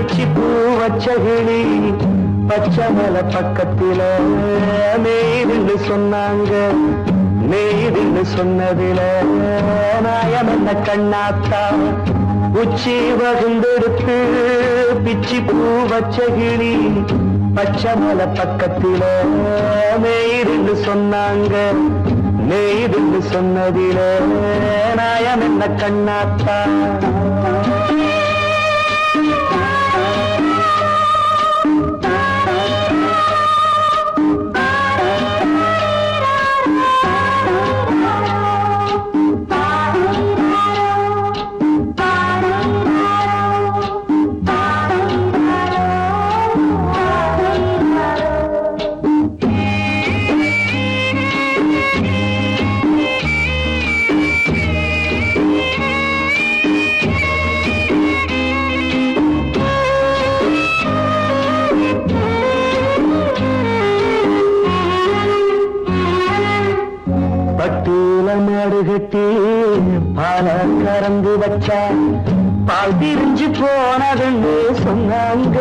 பிச்சி பூ வச்ச கிளி பச்சை மலை பக்கத்தில மேய்துன்னு சொன்னாங்க. மேய்துன்னு சொன்னதில நாயம் என்ன கண்ணாத்தா உச்சி வகுந்தெடுத்து பிச்சி பூ வச்ச கிளி பச்சை மலை பக்கத்தில மேய்துன்னு சொன்னாங்க. மேய்துன்னு சொன்னதில நாயம் என்ன கண்ணாத்தா. மாடுகட்டி பால கறந்து வச்சா பால் திரிஞ்சு போனதுன்னு சொன்னாங்க.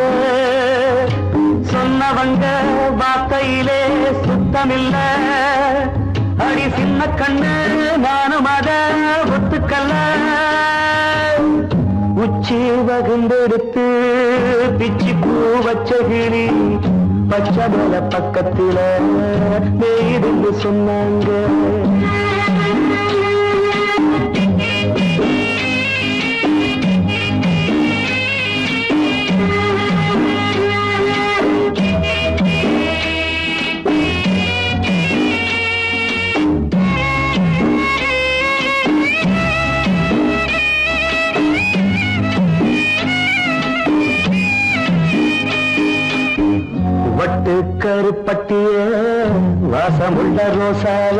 சொன்னவங்க வார்த்தையிலே சுத்தமில்ல. அடி சின்ன கண்ணு நானும் அத ஒத்துக்கல்ல. உச்சி வகுந்தெடுத்து பிச்சி பூ வச்ச கிளி பச்சை மலை பக்கத்தில மேய்துன்னு சொன்னாங்க. வட்டு கருப்பட்டிய வாசமுள்ள ரோசால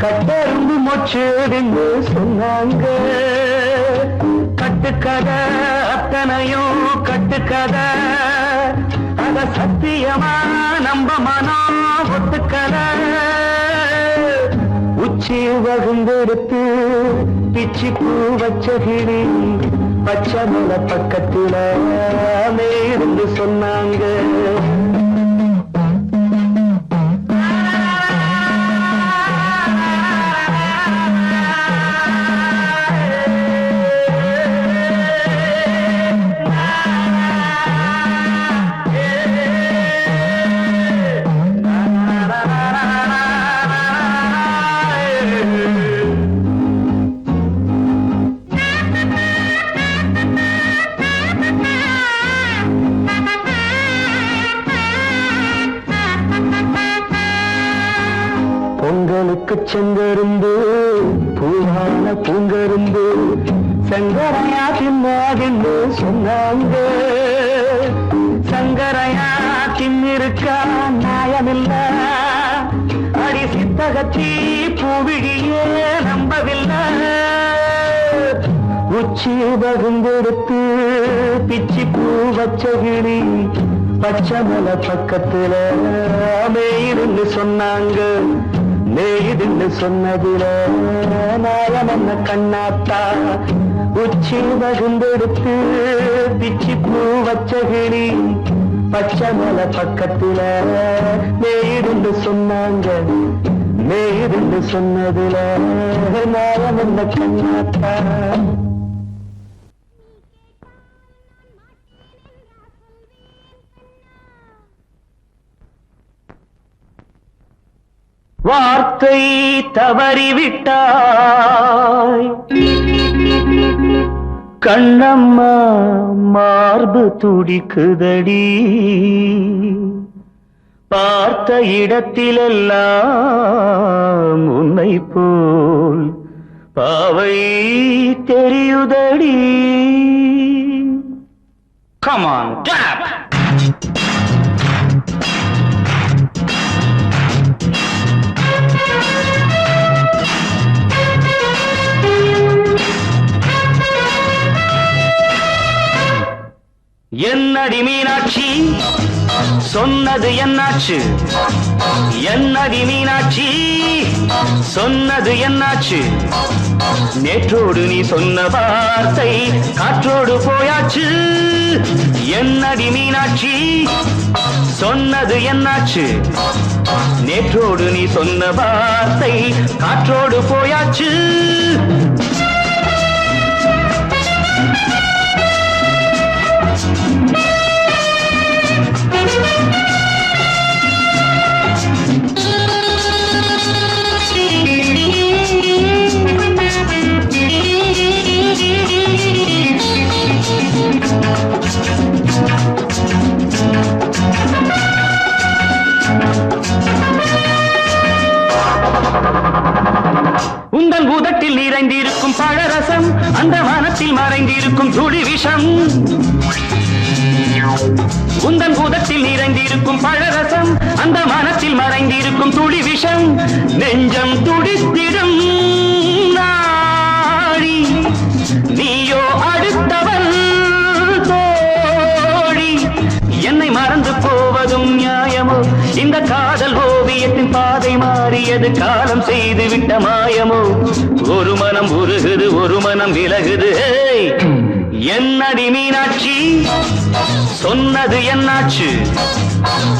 கட்டெரும்பு மொச்சுடுன்னு சொன்னாங்க. கட்டுக்கதை அத்தனையும் கட்டுக்கதை அத சத்தியமா நம்ப மனம் ஒத்துக்கதை. உச்சி வகுந்தெடுத்து பிச்சி பூ வச்ச கிளி பச்சை மலை பக்கத்தில மேய்துன்னு சொன்னாங்க. பொங்கலுக்கு செங்கருந்து பூவான பூங்கருந்து சங்கரையா தின்னாதின்னு சொன்னாங்க. சங்கரையா தின்னிருக்கா நியாயமில்ல. அடி சித்தகத்தி பூவிழியே நம்பவில்லை. உச்சி வகுந்தெடுத்து பிச்சி பூ வச்ச கிளி பச்சை மலை பக்கத்தில மேய்துன்னு சொன்னாங்க. மேய்துன்னு சொன்னதில நாயம் என்ன கண்ணாத்தா உச்சி வகுந்தெடுத்து பிச்சி பூ வச்ச கிளி பச்சை மலை பக்கத்தில மேய்துன்னு சொன்னாங்க. மேய்துன்னு சொன்னதில நாயம் என்ன கண்ணாத்தா. வார்த்தை தவறிவிட்டாய் கண்ணம்மா மார்பு துடிக்குதடி. பார்த்த இடத்திலெல்லாம் உன்னை போல் பாவை தெரியுதடி. Come on, clap! என்னடி மீனாட்சி சொன்னது என்னாச்சு என்னடி மீனாட்சி சொன்னது என்னாச்சு நேற்றோடு நீ சொன்ன வார்த்தை காற்றோடு போயாச்சு என்னடி மீனாட்சி சொன்னது என்னாச்சு நேற்றோடு நீ சொன்ன வார்த்தை காற்றோடு போயாச்சு உந்தன் உதட்டில் நிறைந்திருக்கும் பழரசம் அந்த வானத்தில் மறைந்திருக்கும் துளி விஷம் உந்தன் உதட்டில் நிறைந்திருக்கும் பழரசம் அந்த வானத்தில் மறைந்திருக்கும் துளி விஷம் நெஞ்சம் துடித்திடும் நாடி நீயோ அடுத்தவன் தோழி என்னை மறந்து போவதும் நியாயமோ இந்த காதல் ஓவியத்தின் பாதை மாறியது காலம் செய்து விட்ட மாயமோ ஒரு மனம் உருகுது ஒரு மனம் விலகுது என்னடி மீனாட்சி சொன்னது என்னாச்சு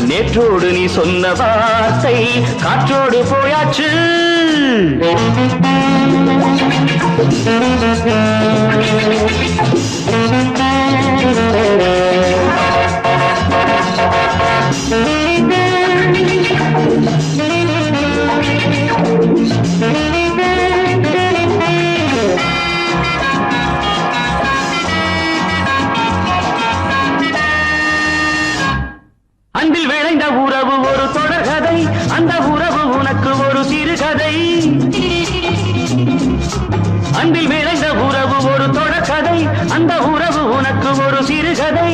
நேற்றோடு நீ சொன்ன வார்த்தை காற்றோடு போயாச்சு அன்பில் விளைந்த உறவு ஒரு தொடர்கதை அந்த உறவு உனக்கு ஒரு சிறுகதை அன்பில் விளைந்த உறவு ஒரு தொடர்கதை அந்த உறவு உனக்கு ஒரு சிறுகதை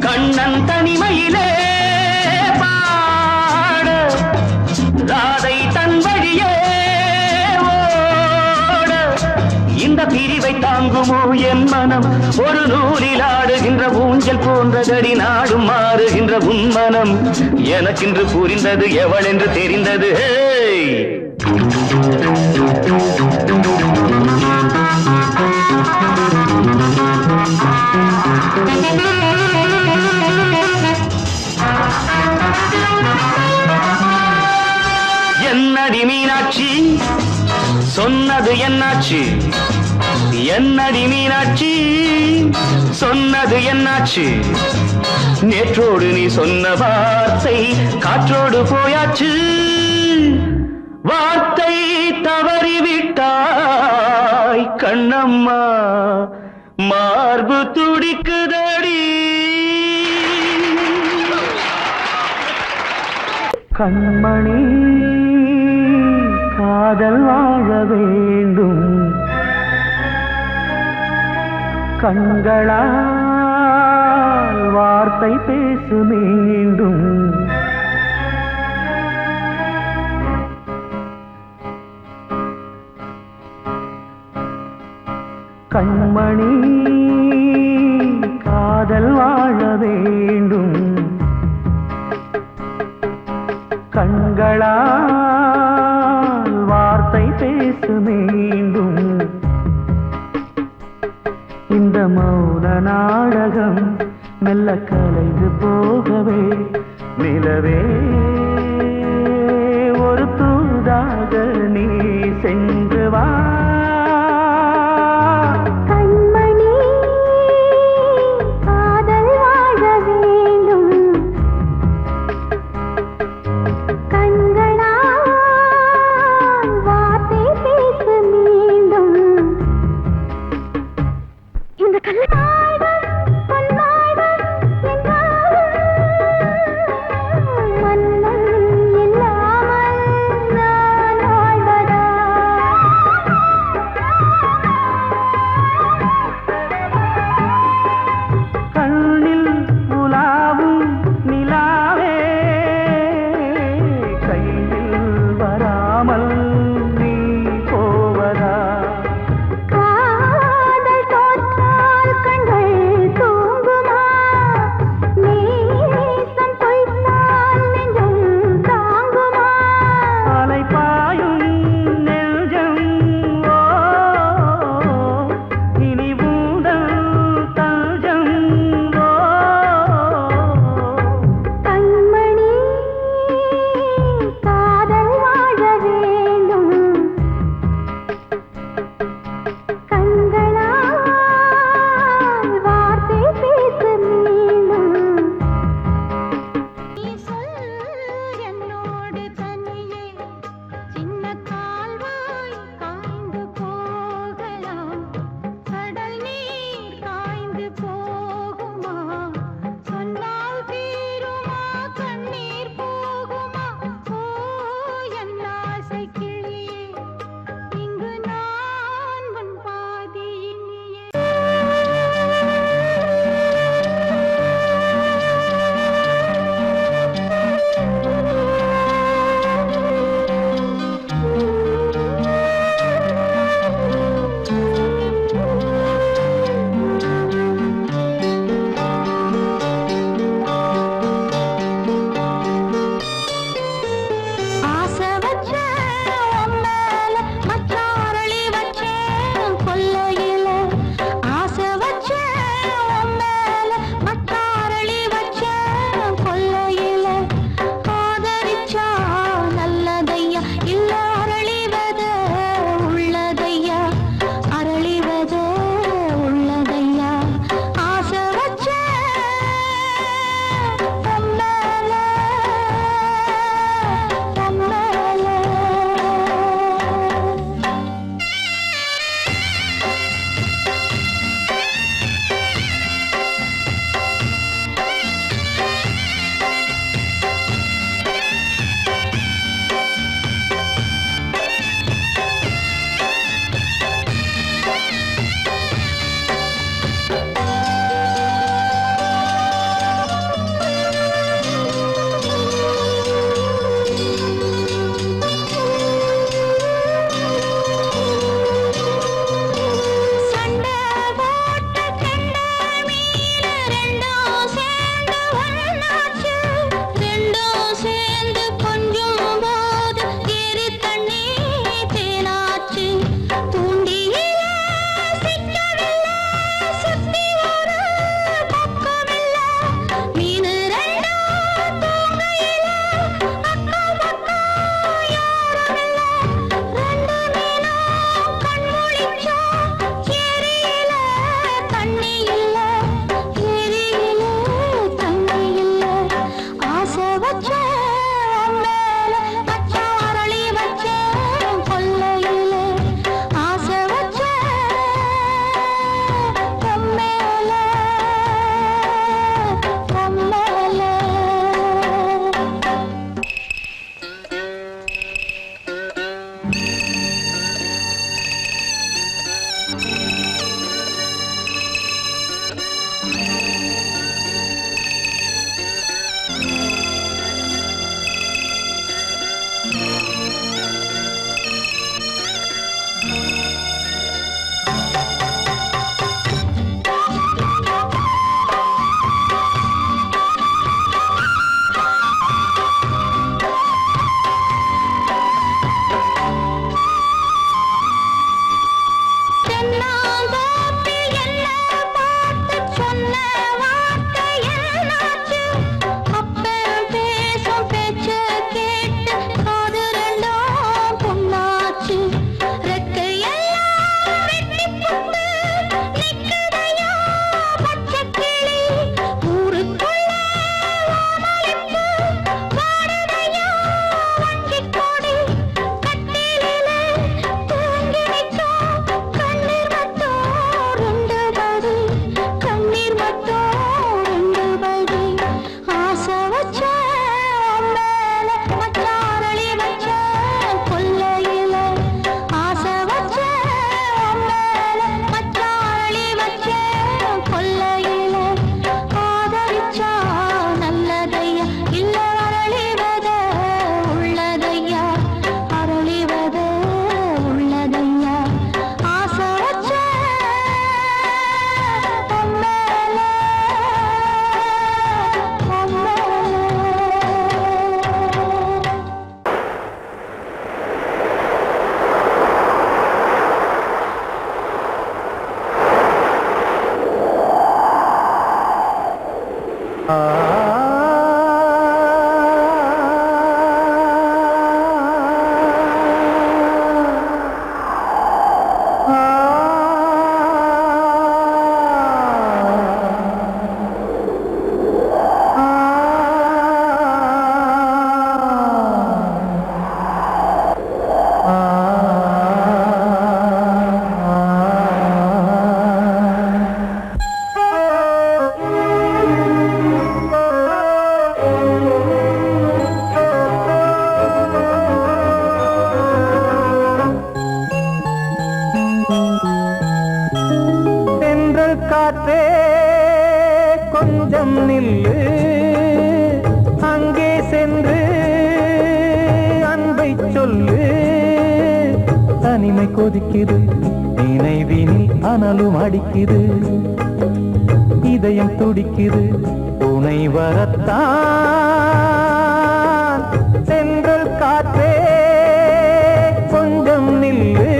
கண்ணன் தனிமையிலே பாட ராதை தன் வழியே ஓட இந்த பிரிவை தாங்குமோ என் மனம் ஒரு நூலில் ஆடுகின்ற ஊஞ்சல் போன்றதடி நாடும் மாறுகின்ற உன்மனம் எனக்கென்று புரிந்தது எவள் என்று தெரிந்தது என்னடி மீனாட்சி சொன்னது என்னாச்சு என்னடி மீனாட்சி சொன்னது என்னாச்சு நேற்றோடு நீ சொன்ன வார்த்தை காற்றோடு போயாச்சு வார்த்தை தவறிவிட்டாய் கண்ணம்மா மார்பு துடிக்குதடி கண்மணி காதல் வாழ வேண்டும் கண்களால் வார்த்தை பேசு மீண்டும் கண்மணி காதல் வாழ வேண்டும் கண்களால் வார்த்தை பேசு மீண்டும் இந்த மௌன நாடகம் மெல்ல கலைந்து போகவே நிலவே ஒரு தூதாக நீ சென்று வா மன்னன் கொஞ்சம் நில்லு அங்கே சென்று அன்பை சொல்லு தனிமை கொதிக்குது நினைவினில் அனலும் அடிக்குது இதயம் துடிக்குது துணை வரத்தான் சென்றல் காற்றே கொஞ்சம் நில்லு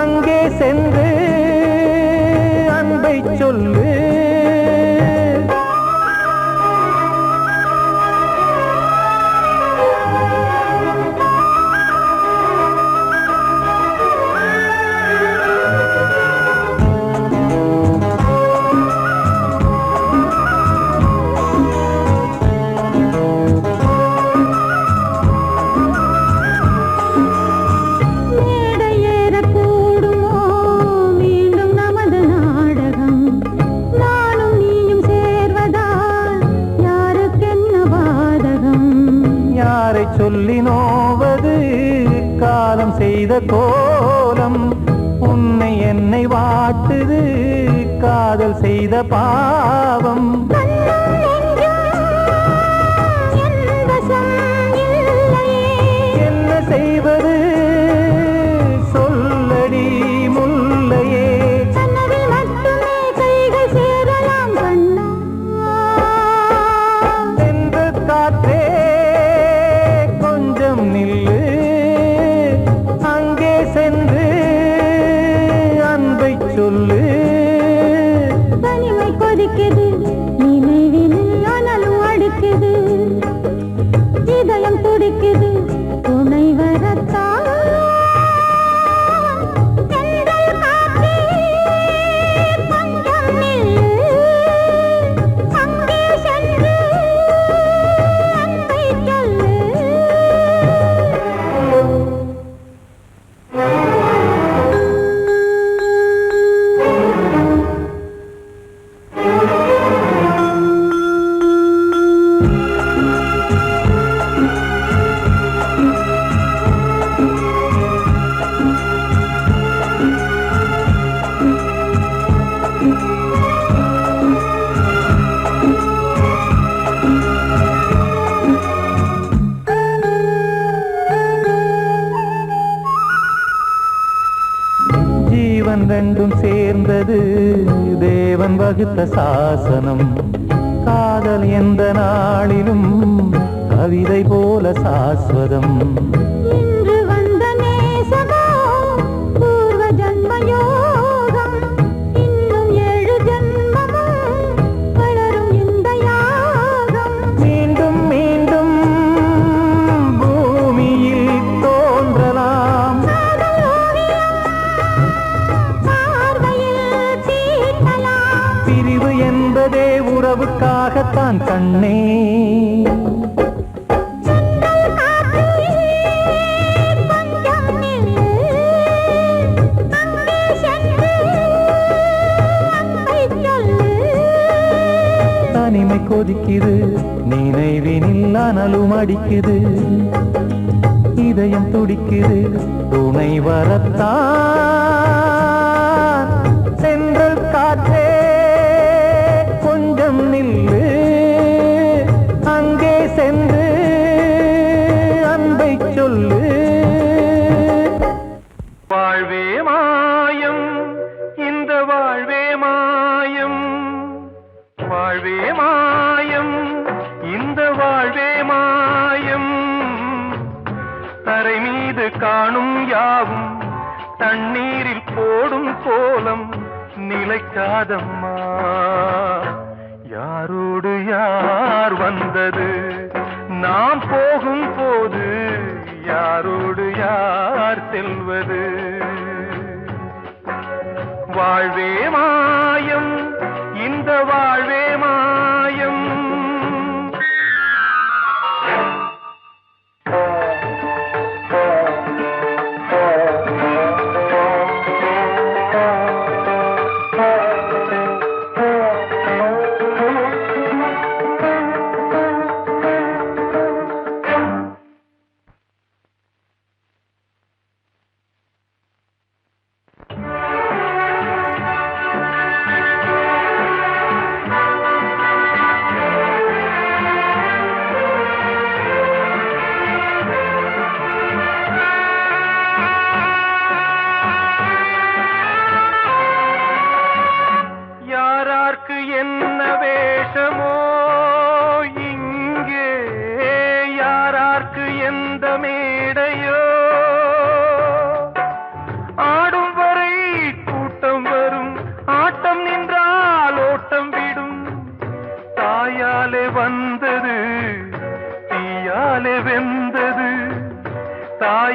அங்கே சென்று அன்பை சொல்லு சொல்லி நோவது காலம் செய்த கோலம் உன்னை என்னை வாட்டுது காதல் செய்த பாவம் என்ன செய்வது சொல்லடி முல்லையே சென்று காற்றே நில்லு அங்கே சென்று அன்பை சொல்லு தனிமை கொதிக்குது நினைவினில் அனலும் அடிக்குது இதயம் துடிக்குது துணை வரத்தான் ரெண்டும் சேர்ந்தது தேவன் வகுத்த சாசனம் காதல் எந்த நாளிலும் கவிதை போல சாஸ்வதம் இன்று வந்த நேசமோ பூர்வ ஜன்ம யோகம் இன்னும் 7 ஜன்மமும் வளரும் இந்த யாகம் மீண்டும் மீண்டும் பூமியில் தோன்றலாம் பிரிவு என்பதே உறவுக்காகத்தான் கண்ணே தனிமை கொதிக்குது நினைவினில் அனலும் அடிக்குது இதயம் துடிக்குது துணை வரத்தான் சென்றல் காற்றே கொஞ்சம் நில்லு அங்கே சென்று அன்பை சொல்லு வாழ்வே மாயம் இந்த வாழ்வே மாயம் வாழ்வே மாயம் இந்த வாழ்வே மாயம் தரை மீது காணும் யாவும் தண்ணீரில் போடும் கோலம் நிலைக்காதம்மா யாரோடு யார் வந்தது நாம் போகும் போது யாரோடு யார் செல்வது வாழ்வே மாயம் இந்த வாழ்வே மாயம்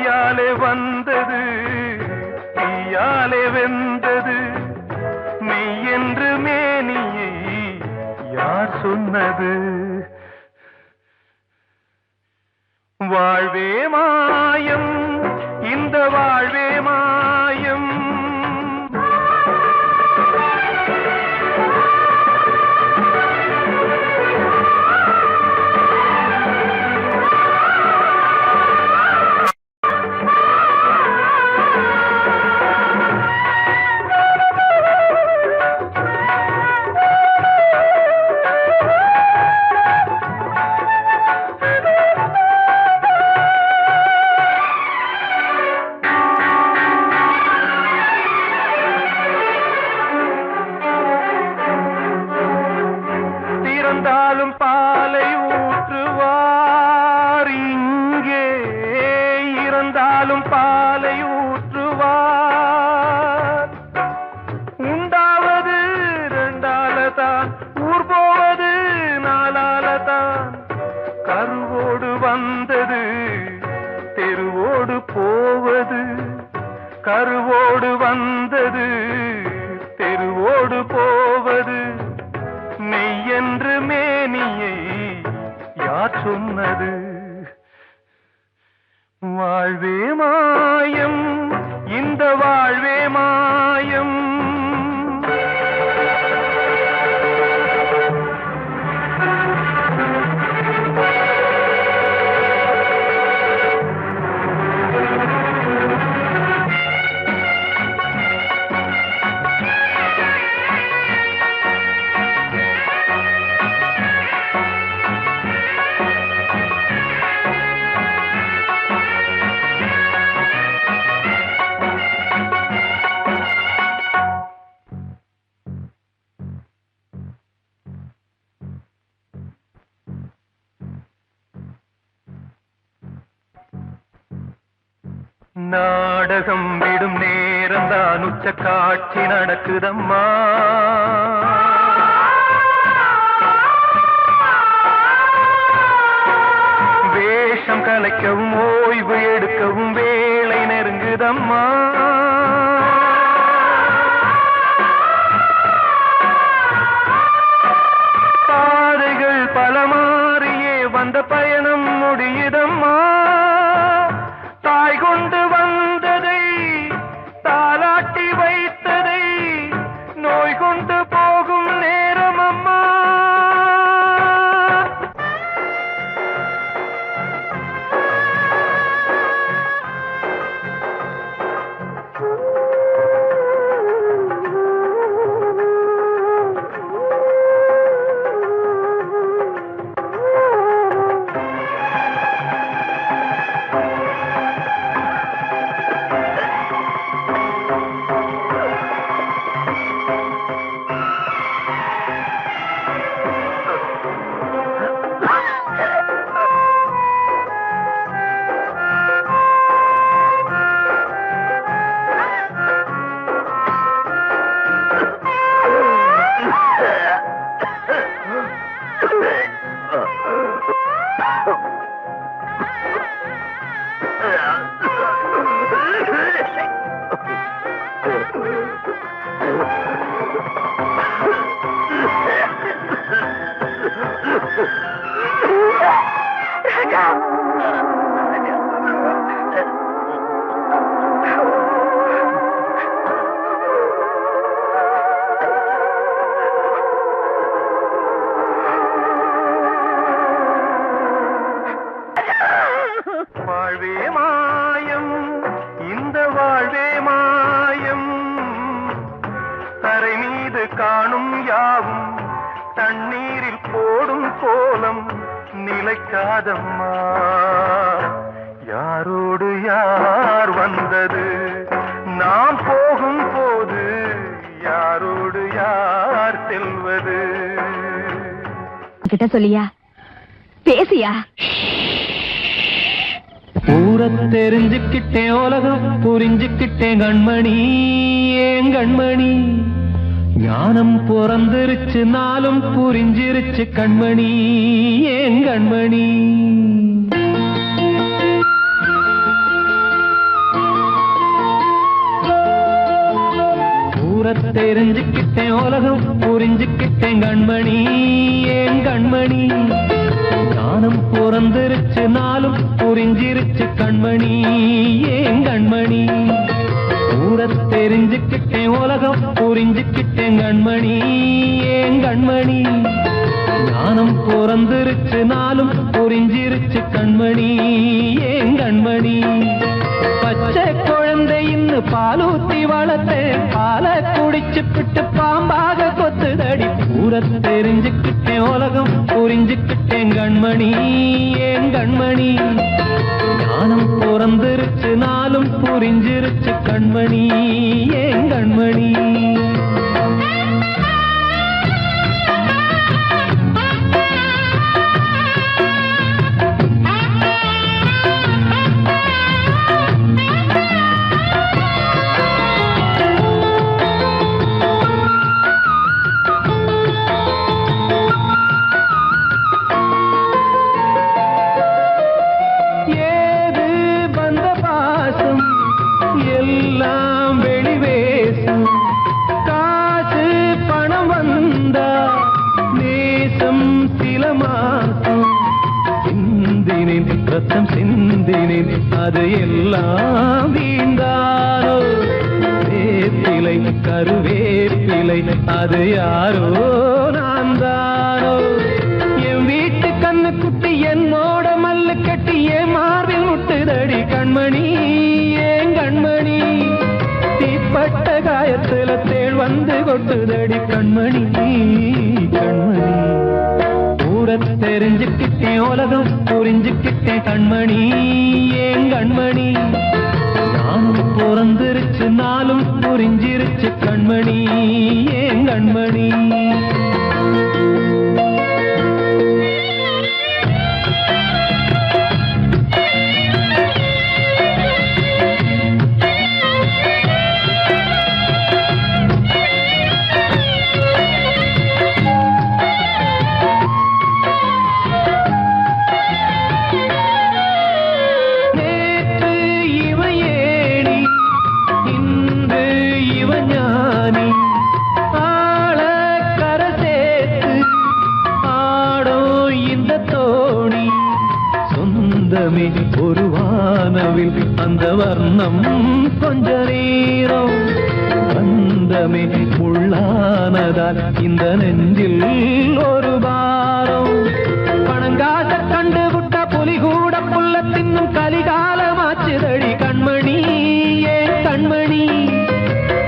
வாயாலே வந்தது தீயாலே வெந்தது மெய் என்று மேனியை யார் சொன்னது வாழ்வே மாயம் இந்த வாழ்வே மாயம் இறந்தாலும் பாலை ஊற்றுவார் இங்கே இறந்தாலும் பாலை ஊற்றுவார் உண்டாவது ரெண்டாலதான் ஊர் போவது நாலாலதான் கருவோடு வந்தது தெருவோடு போவது கருவோடு வந்தது தெருவோடு போவது மெய் என்று மேனியை யார் சொன்னது வாழ்வே மாயம் இந்த வாழ்வே மாயம் நாடகம் விடும் நேரம் தான் உச்ச காட்சி நடக்குதம்மா வேஷம் கலைக்கவும் ஓய்வு எடுக்கவும் வேளை நெருங்குதம்மா பாதைகள் பல மாறியே வந்த பயணம் முடியுதம்மா தாய் கொண்டு வந்ததை தாலாட்டி வைத்ததை நோய் கொண்டு போகும் நேரம் அம்மா வாழ்வே மாயம் இந்த வாழ்வே மாயம் தரை மீது காணும் யாவும் தண்ணீரில் போடும் கோலம் நிலைக்காதம்மா யாரோடு யார் வந்தது நாம் போகும் போது யாரோடு யார் செல்வது கிட்ட சொல்லியா பேசியா ஊரை தெரிஞ்சுக்கிட்டேன் உலகம் புரிஞ்சுக்கிட்டேன் கண்மணி ஏன் கண்மணி ஞானம் பிறந்திருச்சு நாளும் புரிஞ்சிருச்சு கண்மணி ஏன் கண்மணி தெரிஞ்சுக்கிட்டேன் உலகம் புரிஞ்சுக்கிட்டேன் கண்மணி ஏன் கண்மணி ஞானம் பிறந்திருச்சு நாளும் புரிஞ்சிருச்சு கண்மணி ஏன் கண்மணி ஊர தெரிஞ்சுக்கிட்டேன் உலகம் புரிஞ்சுக்கிட்டேன் கண்மணி ஏன் கண்மணி ஞானம் பிறந்திருச்சு நாளும் புரிஞ்சிருச்சு கண்மணி ஏன் கண்மணி பச்சை குழந்தை இன்னும் பாலூத்தி வளர்த்தேன் பாலை குடிச்சு பிட்டு பாம்பாக கொத்துதடி ஊர தெரிஞ்சுக்கிட்டேன் உலகம் புரிஞ்சுக்கிட்டேன் கண்மணி ஏன் கண்மணி ஞானம் பிறந்திருச்சு நாளும் புரிஞ்சிருச்சு கண்மணி ஏன் கண்மணி ரத்தம் சிந்தினேன் அது எல்லாம் வீண்டாரோ வேப்பிலை கருவேப்பிலை அது யாரோ நான் தானோ என் வீட்டு கண்ணு குட்டி என்னோட மல்லு கட்டி என் மார்பில் முட்டுதடி கண்மணி ஏன் கண்மணி தீப்பட்ட காயத்துல தேள் வந்து கொட்டுதடி கண்மணி கண்மணி தெரிஞ்சுக்கிட்டேன் உலகம் புரிஞ்சுக்கிட்டேன் கண்மணி ஏன் கண்மணி நானும் பிறந்திருச்சு நாளும் புரிஞ்சிருச்சு கண்மணி ஏன் கண்மணி ஒரு வானவில் அந்த வர்ணம் கொஞ்ச நேரம் பந்தமே உள்ளானதால் இந்த நெஞ்சில் ஒரு பாரம் பணங்காட்ட கண்டு விட்ட புலி கூட புல்ல தின்னும் கலிகாலமாச்சுதடி கண்மணி ஏன் கண்மணி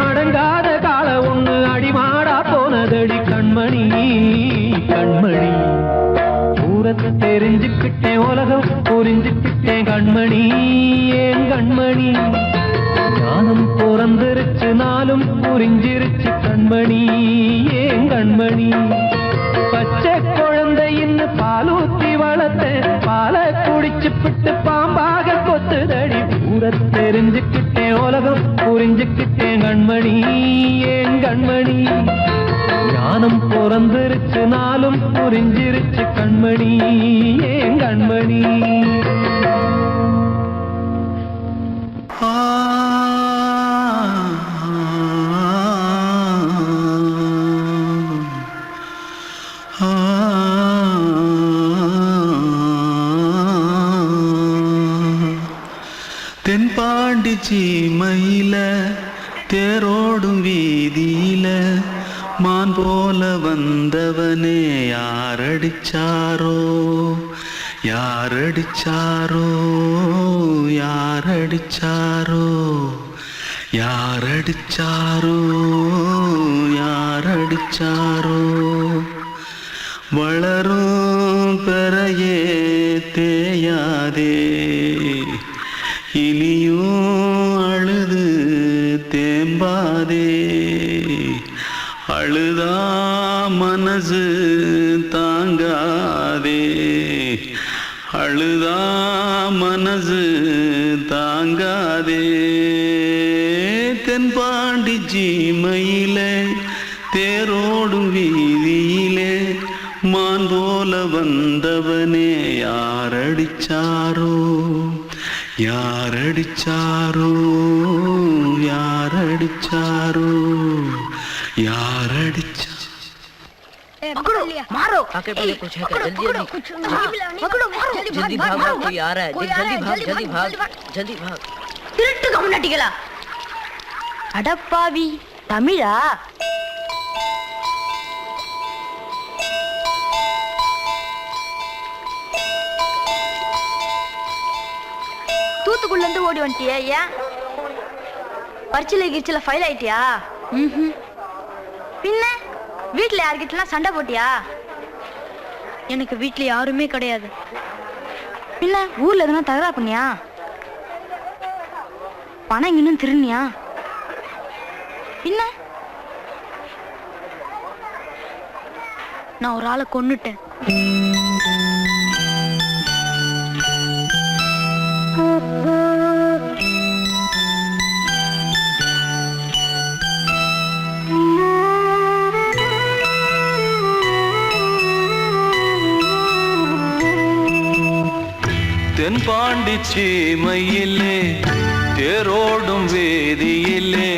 அடங்காத கால ஒண்ணு அடிமாடா போனதடி கண்மணி கண்மணி தெரிஞ்சுக்கிட்டேன் உலகம் புரிஞ்சுக்கிட்டேன் கண்மணி ஏன் கண்மணி ஞானம் பிறந்திருச்சு நாளும் புரிஞ்சிருச்சு கண்மணி ஏன் கண்மணி பச்சை குழந்தை இன்னும் பாலூத்தி வளர்த்தேன் பாலை குடிச்சு பிட்டு பாம்பாக கொத்துதடி ஊர தெரிஞ்சுக்கிட்டேன் உலகம் புரிஞ்சுக்கிட்டேன் கண்மணி ஏன் கண்மணி ஞானம் பிறந்திருச்சு நாளும் புரிஞ்சிருச்சு கண்மணி ஏன் கண்மணி தென்பாண்டி சீமையில தேரோடும் வீதியில மான் போல வந்தவனே யாரடிச்சாரோ யாரடிச்சாரோ யாரடிச்சாரோ யாரடிச்சாரோ யாரடிச்சாரோ வளரும் பெறையே தேயாதே இனியும் அழுது தேம்பாதே அழுதா மனசு தாங்காதே அழுதா மனசு தாங்காதே தென்பாண்டி சீமையிலே தேரோடும் வீதியிலே மான் போல வந்தவனே யாரடிச்சாரோ யாரடிச்சாரோ யாரடிச்சாரோ யாரடிச்சா मारो आके पहले कुछ है क्या जल्दी जल्दी जल्दी भाग भाग कोई आ रहा है जल्दी भाग जल्दी भाग திருட்டு கம்யூனிட்டிகளா அடப்பாவி தமிழா தூத்துக்குள்ள இருந்து ஓடி வந்துட்டியா ஏன் பரிச்சையில கிரிச்சில ஃபைல் ஆயிட்டியா பின்ன வீட்டுல யார்கிட்டலாம் சண்டை போட்டியா எனக்கு வீட்டுல யாருமே கிடையாது பின்ன ஊர்ல எதுனா தகராறு பண்ணியா பணம் இன்னும் திருநியா பின்ன நான் ஒரு ஆளை கொன்னுட்டேன் தென்பாண்டி சீமையிலே தேரோடும் வேதியிலே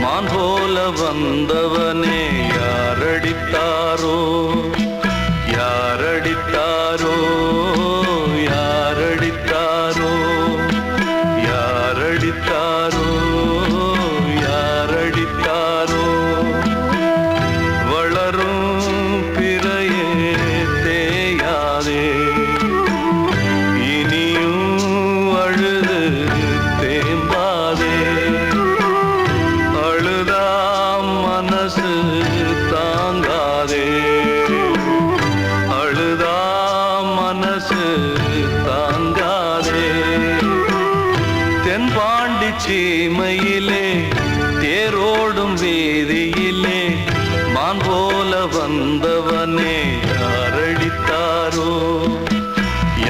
மான் போல வந்தவனே யாரடித்தாரோ யாரடித்தாரோ யாரடித்தாரோ யாரடித்தாரோ யாரடித்தாரோ வளரும் பிறையே தேயாதே சீமையிலே தேரோடும் வேதியிலே மான் போல வந்தவனே யாரடித்தாரோ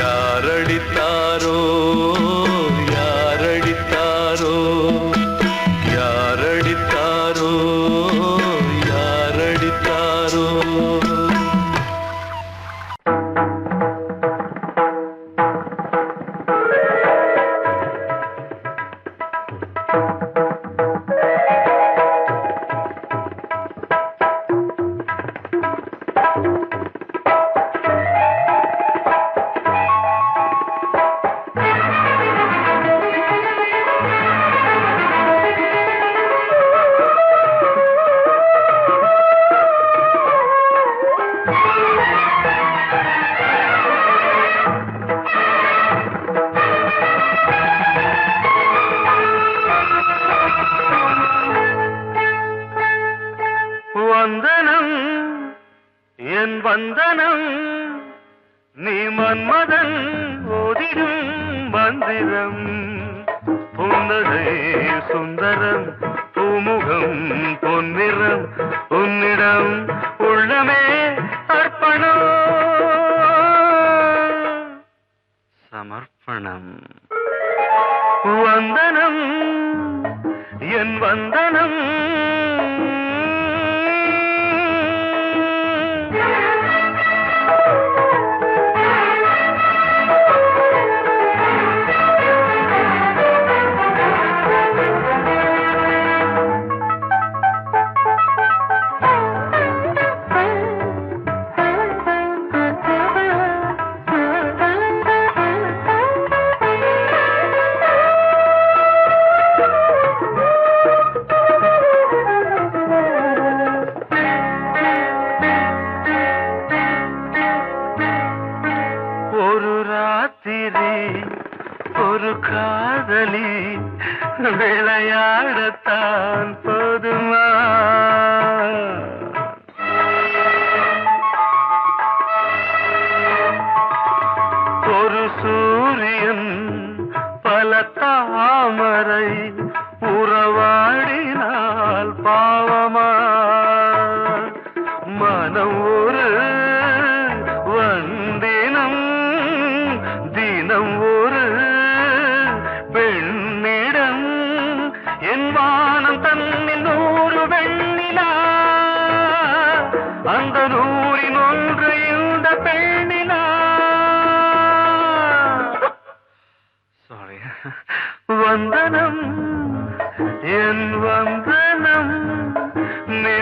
யாரடித்தாரோ யாரடித்தாரோ யாரடித்தாரோ யாரடித்தாரோ வந்தனம் என் வந்தனம் நீ மன்மதன் ஓதிடும் மந்திரம் புன்னகை சுந்தரம் பூமுகம் பொன்னிறம் உன்னிடம் உள்ளமே அர்ப்பணம் சமர்ப்பணம் வந்தனம் என் வந்தனம் ஒரு காதலி விளையாடத்தான் போதுமா ஒரு சூரியன் பல தாமரை உறவாடினால் பாவமா மனம் ஒரு வந்தினம் தினம் ஒரு பெண்ணிடம் என் வானம் தன்னில் 100 வெண்ணிலா அந்த 100இன் ஒன்று இந்த பெண்ணிலா சாரி வந்தனம் என் வந்தனம் நீ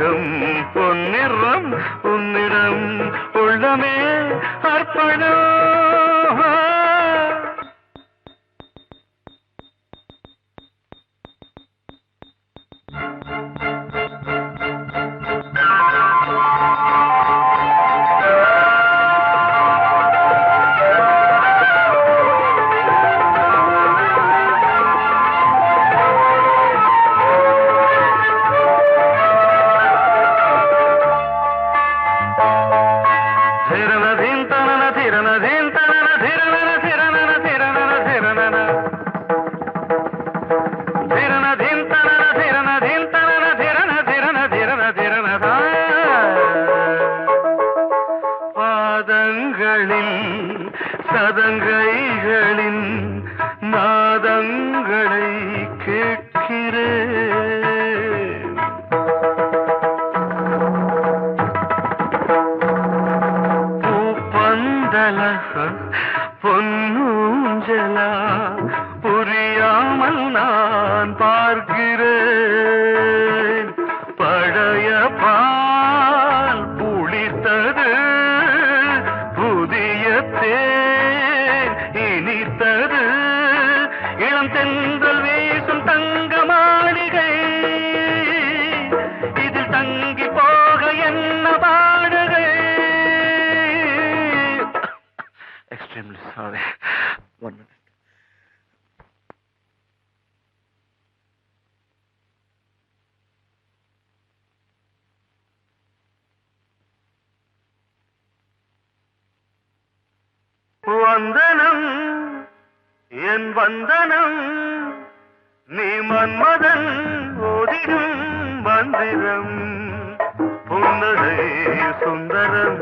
பூமுகம் பொன்னிறம் உன்னிடம் உள்ளமே அர்ப்பணம். சதங்கைகளின் நாதங்களை கேட்கிறேன். பூப்பந்தல பொன்னூஞ்சலா புரியாமல் நான் பார்க்கிறேன். பழைய பால் புளித்தது, புதிய தேன் இனித்தது, இளம் தென்றல் வீசும் தங்க மாளிகை, இதில் தங்கி போக என்ன பாடுகை. Extremely sorry. 1 minute. வந்தனம் என் வந்தனம், நீ மன்மதன் ஓதிடும் மந்திரம். புன்னகை சுந்தரம்,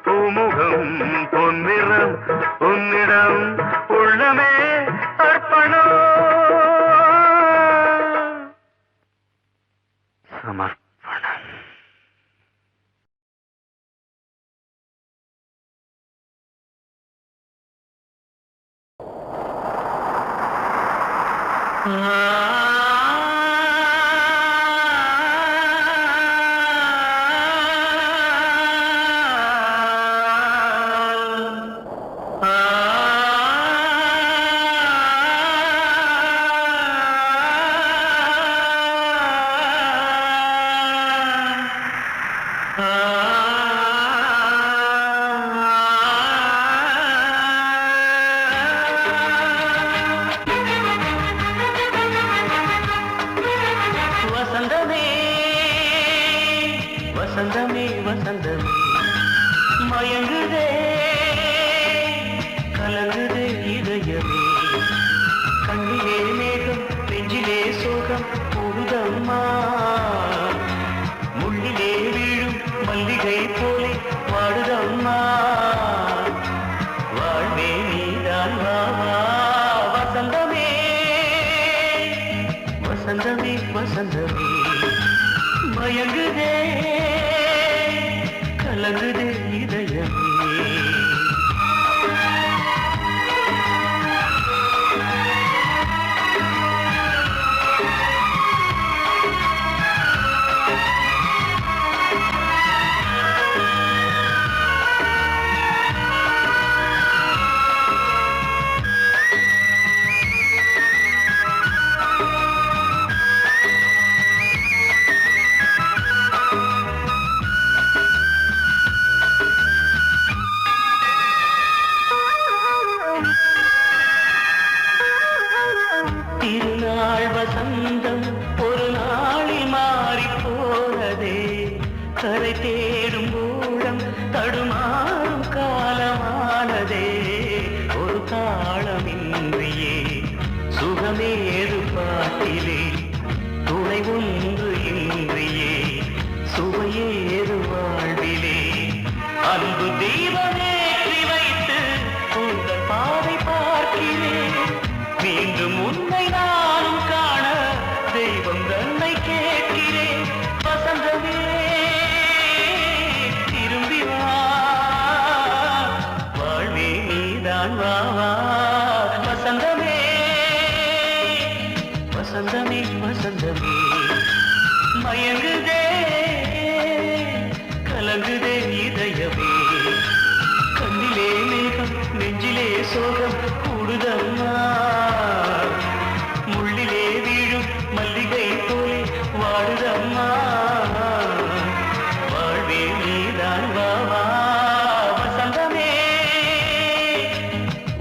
பூமுகம் பொன்னிறம், உன்னிடம் உள்ளமே அர்ப்பணம். சமர்ப்பணம். வசந்தமே வசந்தமே வசந்தமே, மயங்குதே கலங்குதே இதயமே. கண்ணிலே மேகம் நெஞ்சிலே சோகம் போடுதம்மா, முள்ளிலே வீழும் மல்லிகை போலே வாடுதம்மா. வாழ்வே நீதான் வா வா. வசந்தமே வசந்தமே வசந்தமே, மயங்குதே கலங்குதே இதயமே. திருநாள் வசந்தம் ஒரு நாளில் மாறி போனதே, கரை தேடும் ஊழம் தடுமாறும் காலமானதே. ஒரு தாளமின்றியே சுகமேது பாட்டிலே, துணை ஒன்று இன்றியே சுவையேது வாழ்விலே. அன்பு தீபமேற்றி வைத்து உங்கள் பாதை பார்க்கிறேன். மீண்டும் உன்னை நானும் காண தெய்வம் தன்னை கேட்கிறேன். வசந்தமே திரும்பி வா, வாழ்வே நீதான் வா வா. வசந்தமே வசந்தமே வசந்தமே, மயங்குதே இதயமே கண்ணிலே மேகம் நெஞ்சிலே சோகம் கூடுதம்மா முள்ளிலே வீழும் மல்லிகை போலே வாடுதம்மா வாழ்வே நீதான் வாவா வசந்தமே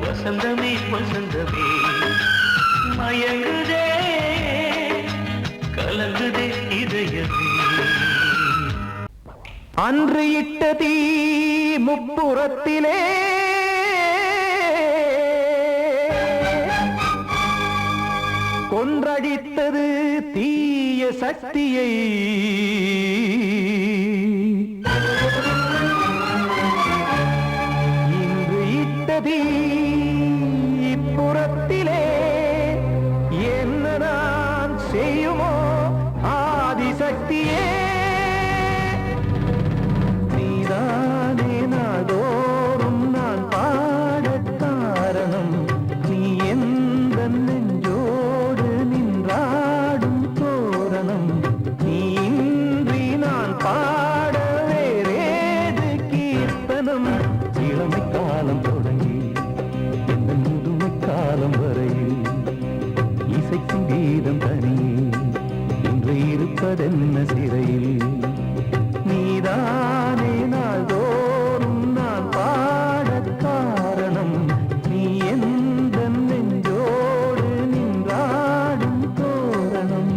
வசந்தமே வசந்தமே மயங்குதே கலங்குதே இதயமே அன்று இட்ட தீ முப்புறத்திலே கொன்றடித்தது தீய சக்தியை இன்று இட்ட தீ இப்புறத்திலே என்ன நான் செய்யுமோ ஆதிசக்தியே நீதானே நாடோறும் நான் பாடக் காரணம் நீ எந்த நெஞ்சோடு நின்றாடும் தோரணம் நீ இன்றி நான் பாட வேறேது கீர்த்தனம் இளமை காலம் தொடங்கி எந்த முதுமை காலம் வரையில் இசைக்கும் கீதம் தனியே இன்று இருப்பதென்ன சிறையில் நீதானே நாள்தோறும் நான் பாடக் காரணம் நீ எந்த நெஞ்சோடு நின்றாடும் தோரணம்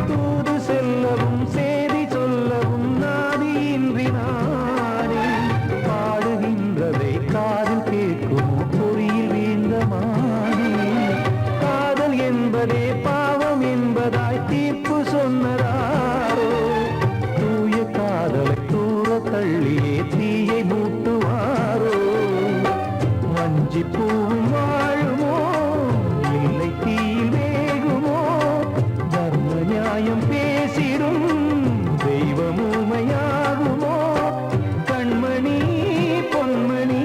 தூது செல்லவும் சேதி சொல்லவும் நாதியின்றி நானே பாடுகின்றதை காதில் கேட்குமோ பொறியில் வீழ்ந்த மானே காதல் என்பதே பாவம் என்பதாய் தீர்ப்பு சொன்னதாரோ தூய காதலை தூர தள்ளியே தீயை மூட்டுவாரோ வஞ்சி பூவும் வாழுமோ இல்லை தீயில் வேகுமோ தர்ம நியாயம் பேசிடும் தெய்வம் ஊமையாகுமோ கண்மணி பொன்மணி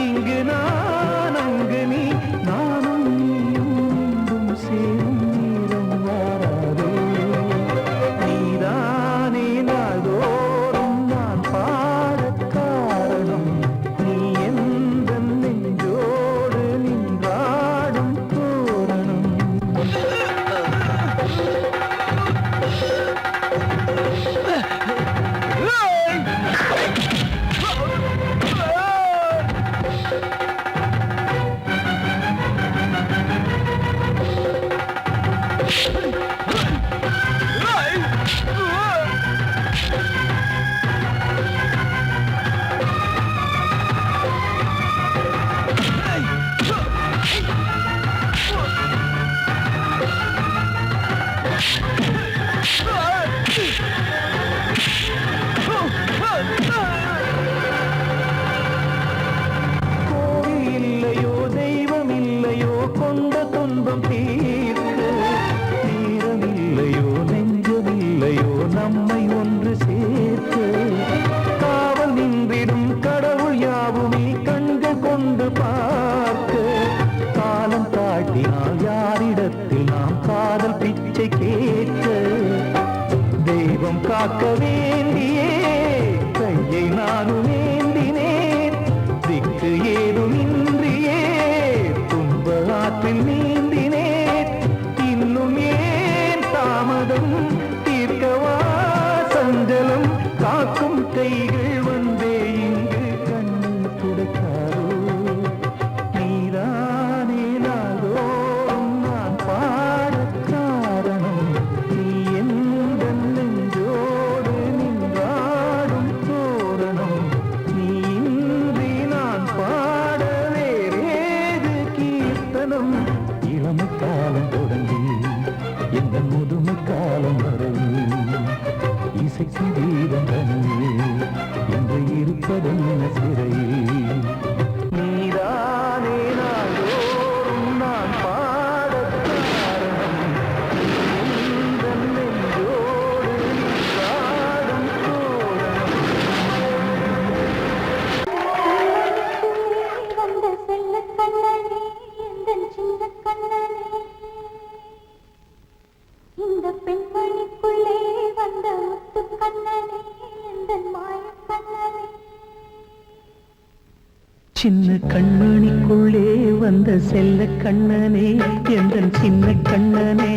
இங்கு நான் அங்கு நீ நானும் நீயும் மீண்டும் சேரும் நேரம் வாராதோ நீதானே நாள்தோறும் நான் பாடக் காரணம் நீ எந்த நெஞ்சோடு நின்றாடும் தோரணம் கோவில் இல்லையோ தெய்வம் இல்லையோ கொண்ட துன்பம் தீர்க்க நேரம் இல்லையோ நெஞ்சமில்லையோ நம்மை ஒன்று சேர்க்க காவல் நின்றிடும் கடவுள் யாவுமே கண்கள் கொண்டு பார்க்க காலம் காட்டினால் யாரிடத்தில் நாம் காதல் பிச்சை கேட்க தெய்வம் காக்க வேண்டியே கையை நானும் ஏந்தினேன் திக்கு ஏதும் இன்றியே துன்ப ஆற்றில் நீந்தினேன் இன்னும் ஏன் தாமதம் தீர்க்கவா சஞ்சலம் காக்கும் கைகள் வந்தே இங்கு கண்ணீர் துடைக்காரோ நீதானே நாள்தோறும் நான் பாடக் காரணம் நீ எந்த நெஞ்சோடு நின்றா இசைக்கும் கீதம் தனியே இன்று இருப்பதென்ன சிறையில் நீதானே நாள்தோறும் நான் பாடக் காரணம் உந்தன் நெஞ்சோடு நீ பாடும் தோரணம் வந்த செல்ல கண்ணனே எந்தன் சின்ன கண்ணனே இந்த பெண்மணிக்குள்ளே வந்த முத்து கண்ணனே எந்தன் மாய கண்ணனே சின்ன கண்மணிக்குள்ளே வந்த செல்ல கண்ணனே எந்தன் சின்ன கண்ணனே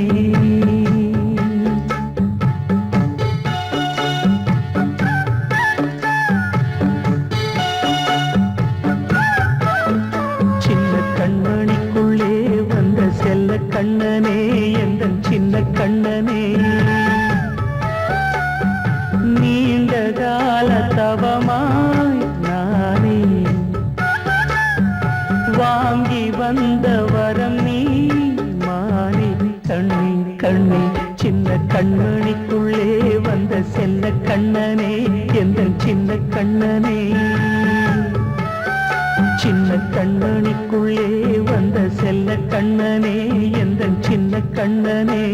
சின்ன கண்மணிக்குள்ளே வந்த செல்ல கண்ணனே எந்தன் சின்ன கண்ணனே நீண்ட கால தவமாய் நானே வாங்கி வந்த வரம் நீ மானே கண்ணே கண்ணே சின்ன கண்மணிக்குள்ளே வந்த செல்ல கண்ணனே எந்தன் சின்ன கண்ணனே சின்ன கண்மணிக்குள்ளே வந்த செல்ல கண்ணனே எந்தன் சின்ன கண்ணனே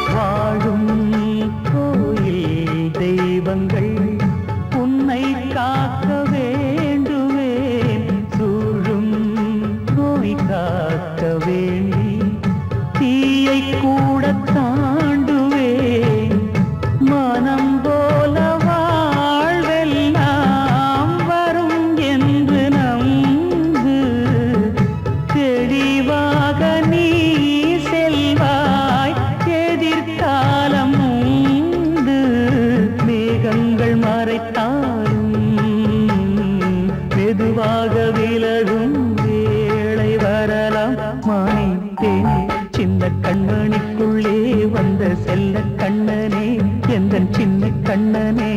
வாழும் கோயில் தெய்வங்கள் உன்னை காக்க வேண்டுவேன் சூழும் நோய் காக்க வேண்டி தீயை கூட தாண்டுவேன் மனம் போல வாழ்வெல்லாம் வரும் என்று நம்பு தெளிவாக நீ செல்வாய் எதிர்காலம் உண்டு மேகங்கள் மறைத்தாலும் மெதுவாக விலகும் வேளை வரலாம் மானித்தேன் சின்ன கண்மணிக்குள்ளே வந்த செல்ல கண்ணனே எந்தன் சின்ன கண்ணனே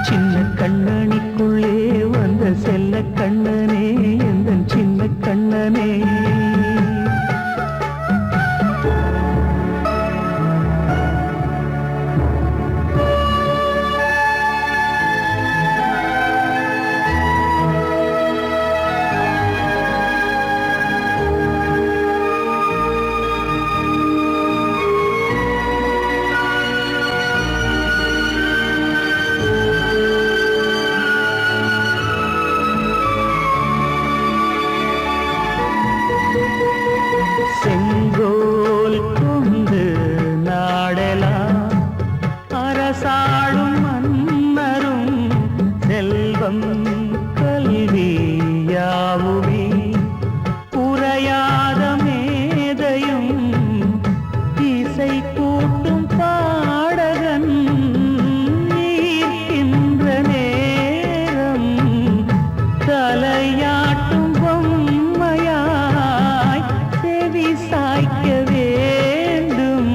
சின்ன கண்ணனிக்குள்ளே வந்த செல்ல கண்ணனே எந்தன் சின்ன கண்ணனே செங்கோல் கொண்டு நாடலாம் அரசாளும் மன்னரும் செல்வம் கல்வி யாவுமே உரையாத மேதையும் இசை கூட்டும் பாடகன் ஈர்க்கின்ற நேரம் தலையாட்டும் பொம்மையாய் செவி சாய்க்க வேண்டும்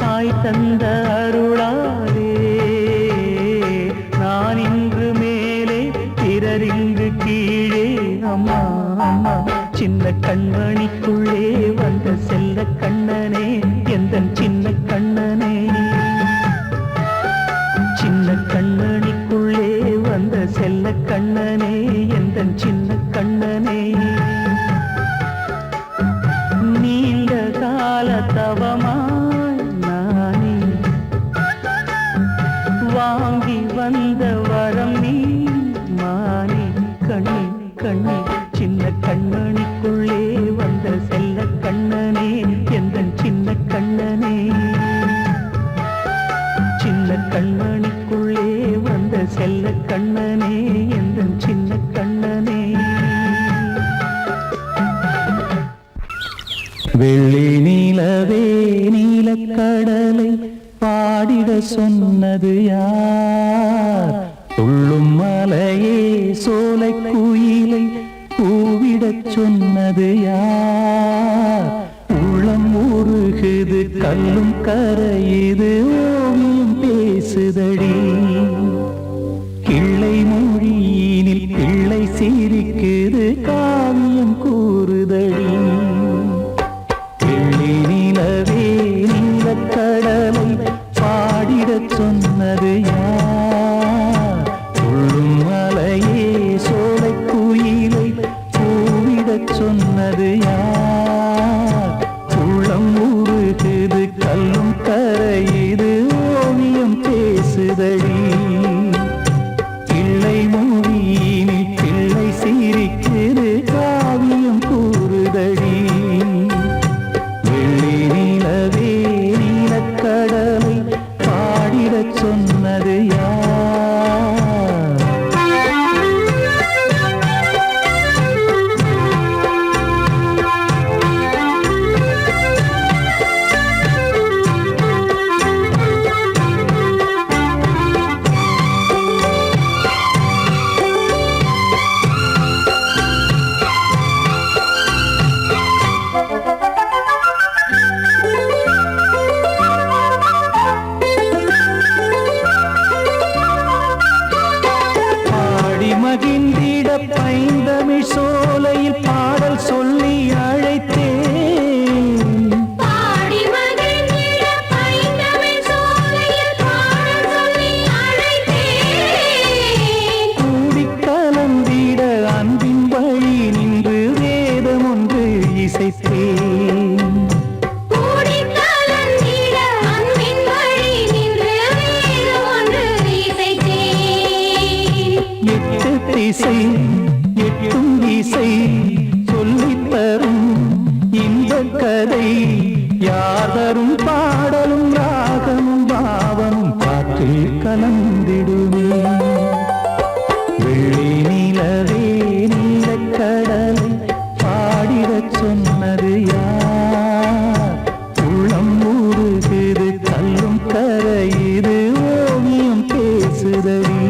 தாய் தந்த அருளாலே நான் இன்று மேலே பிறரிங்கு கீழே அம்மா அம்மா சின்ன கண்மணிக்குள்ளே வந்த செல்ல கண்ணனே எந்தன் சின்ன கண்ணனே சின்ன கண்ணனிக்குள்ளே வந்த செல்ல கண்ணனே எந்தன் சின்ன கண்ணனே நீண்ட கால தவமாய் நானே வாங்கி வந்த வரம் நீ மானே கண்ணே கண்ணே சின்ன கண்ணனிக்குள்ளே வந்த செல்ல கண்ணனே எந்தன் சின்ன கண்ணனே சின்ன கண்ணனிக்குள்ளே வந்த செல்ல கண்ணனே எந்தன் சின்ன கண்ணனே வெள்ளி நீலவே நீலக்கடலை பாடிட சொன்னது யார் துள்ளும் மலையே சோலை குயிலை கூவிடச் சொன்னது யார்? உள்ளம் உருகுது கல்லும் கரையுது ஓவியம் பேசுதடி. கிள்ளை மொழியினில் பிள்ளை சிரிக்குது காவியம் கூறுதடி. வெள்ளி நிலவே நீலக்கடலை பாடிடச் சொன்னது யார்? துள்ளும் மலையே சோலை குயிலை கூவிடச் சொன்னது யார்? உள்ளம் உருகுது கல்லும் கரையுது ஓவியம் பேசுதடி. பிள்ளை மொழியினில் பிள்ளை சிரிக்குது காவியம் கூறுதடி. வெள்ளி நிலவே நீலக்கடலை பாடிடச் சொன்னது யார்? மகிழ்ந்திட பைந்தமிழ் சோலையில் பாடல் சொல்லி அழைத்தேன். கூடிக் கலந்திட அன்பின் வழி நின்று வேதம் ஒன்று இசைத்தேன். இசை எட்டும் இசை சொல்லித் தரும் இன்பக் கதை யார் தரும் பாடலும் ராகமும் பாவமும் காற்றில் கலந்திடுமே. வெள்ளி நிலவே நீலக்கடலை பாடிடச் சொன்னது யார்? உள்ளம் உருகுது கல்லும் கரையுது ஓவியம் பேசுதடி.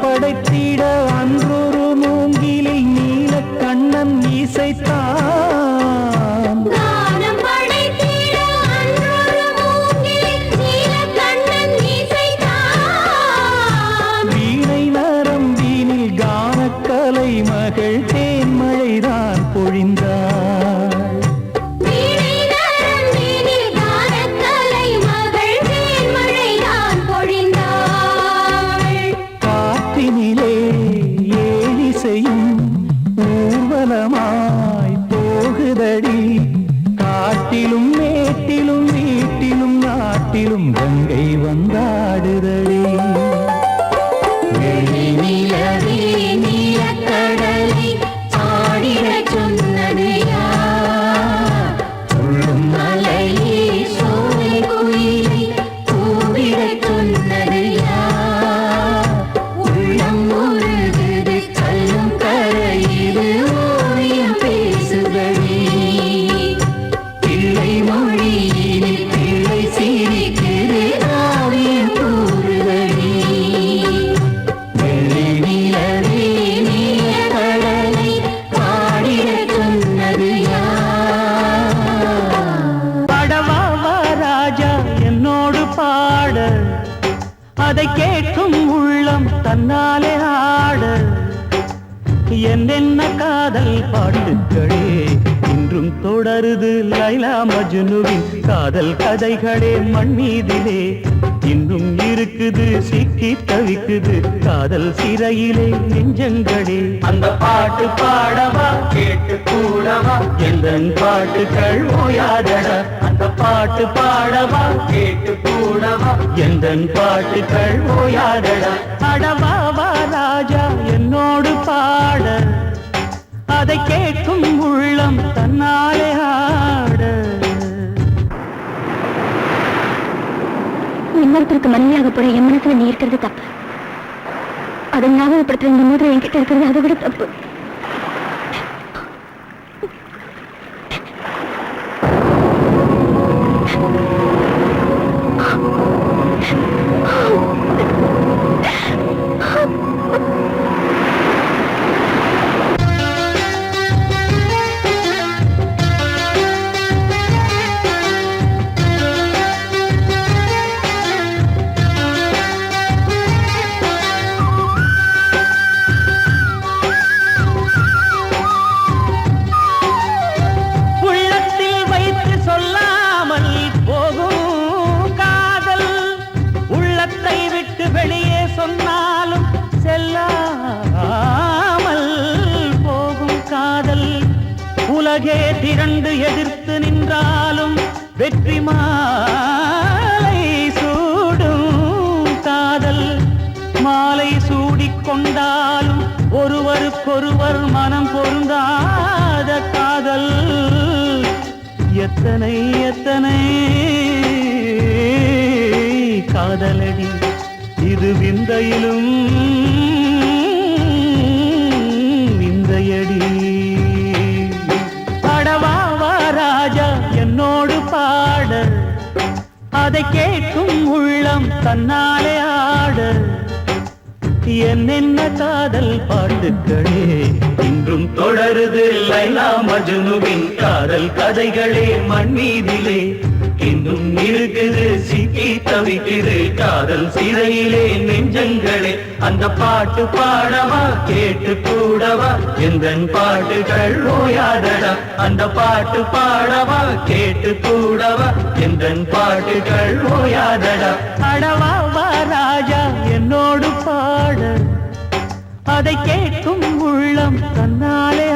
படைத்திட அன்றொரு மூங்கிலில் நீலக்கண்ணன் இசைத்தான். வீணை நரம்பினில் கானக்கலை மகள் தேன்மழைதான் பொழிந்தாள். ஊர்வலமாய் போகுதடி காட்டிலும் மேட்டிலும் வீட்டிலும் நாட்டிலும் கங்கை வந்தாடுதடி. வெள்ளி நிலவே நீலக்கடலை பாடிடச் சொன்னது யார்? துள்ளும் மலையே சோலை குயிலை கூவிடச் சொன்னது யார்? உள்ளம் உருகுது கல்லும் கரையுது ஓவியம் பேசுதடி. பிள்ளை மொழியினில் பிள்ளை சிரிக்குது காவியம் கூறுதடி. வெள்ளி நிலவே நீலக்கடலை பாடிடச் சொன்னது யார்? படவா ராஜா என்னோடு பாட, அதை கேட்கும் உள்ளம் தன்னாலே ஆட. என்னென்ன காதல் பாட்டுக்களே இன்றும் தொடருது லைலா மஜ்னுவின் காதல் கதைகளே மண் மீதிலே இன்னும் இருக்குது இழுக்குது சிக்கி தவிக்குது காதல் சிறையிலே நெஞ்சங்களே அந்த பாட்டு பாடவா கேட்டு கூடவா எந்தன் பாட்டுகள் ஓயாதடா அந்த பாட்டு பாடவா கேட்டு கூடவா எந்தன் பாட்டுகள் ஓயாதடா அடவாவா ராஜா என்னோடு பாட அதை கேட்கும் உள்ளம் தன்னாலே ஆட இன்னொருத்தருக்கு மனைவியாக போற என் மனசுல நீ இருக்கிறது தப்பு அதை ஞாபகப்படுத்துற இந்த மோதிரம் என்கிட்ட இருக்கிறது அதை விட தப்பு உலகே திரண்டு எதிர்த்து நின்றாலும் வெற்றி மாலை சூடும் காதல் மாலை சூடிக்கொண்டாலும் ஒருவருக்கொருவர் மனம் பொருந்தாத காதல் எத்தனை எத்தனை காதலடி இது விந்தையிலும் விந்தையடி ராஜா என்னோடு பாட அதை கேட்கும் உள்ளம் தன்னாலே ஆட என்னென்ன காதல் பாட்டுக்களே இன்றும் தொடருது லைலா மஜ்னுவின் காதல் கதைகளே மண்மீதிலே இன்னும் இருக்குது சிக்கி தவிக்குது காதல் சிறையிலே நெஞ்சங்களே அந்த பாட்டு பாடவா கேட்டு கூடவா எந்தன் பாட்டுகள் ஓயாதடா அந்த பாட்டு பாடவா கேட்டு கூடவா எந்தன் பாட்டுகள் ஓயாதடா அடவாவா ராஜா என்னோடு பாட அதை கேட்கும் உள்ளம் தன்னாலே